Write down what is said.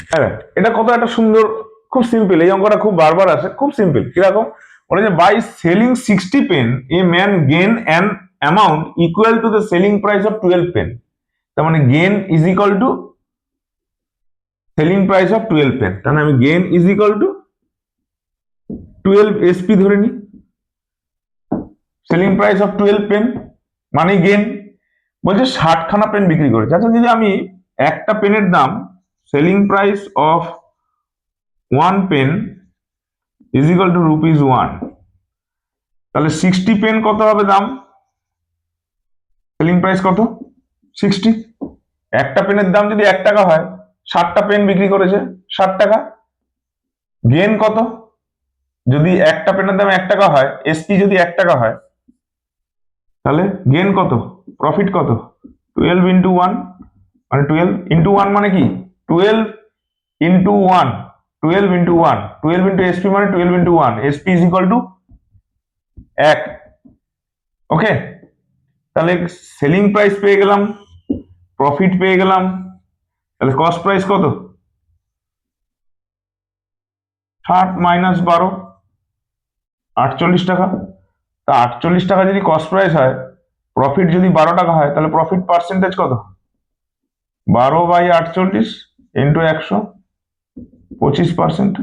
হ্যাঁ, এটা কত একটা সুন্দর, খুব সিম্পল। এই অঙ্কটা খুব বারবার আসে, খুব সিম্পল। কিরকম বলে যে by selling 60 pen a man gain an amount equal to the selling price of 12 pen. তার মানে gain is equal to selling price of 12 pen. তাহলে আমি gain is equal to 12 SP ধরে নিই, সেলিং প্রাইস অফ 12 পেন মানে gain. বলছে 60খানা pen বিক্রি করেছে। আচ্ছা, যদি আমি একটা পেনের দাম selling price of 1 pen is equal to ₹1, তাহলে 60 পেন কত হবে দাম? সেলিং প্রাইস কত? 60। একটা পেনের দাম যদি 1 টাকা হয়, 60টা পেন বিক্রি করেছে, 60 টাকা। গেন কত? যদি একটা পেনের দাম 1 টাকা হয়, এসপি যদি 1 টাকা হয়, তাহলে গেন কত, প্রফিট কত? 12 ইন্টু 1 মানে 12 ইন্টু 1 মানে কি 12 ইন্টু 1, 12 ইন্টু 1, 12 ইন্টু এসপি মানে 12 into 1, SP is equal to 1। ওকে, তাহলে সেলিং প্রাইস পেয়ে গেলাম, প্রফিট পেয়ে গেলাম, তাহলে কস্ট প্রাইস কত? 60 মাইনাস 12, 48 টাকা। তা 48 টাকা যদি কস্ট প্রাইস হয়, প্রফিট যদি 12 টাকা হয়, তাহলে প্রফিট পার্সেন্টেজ কত? 12/48 ইন্টু 100, 25%।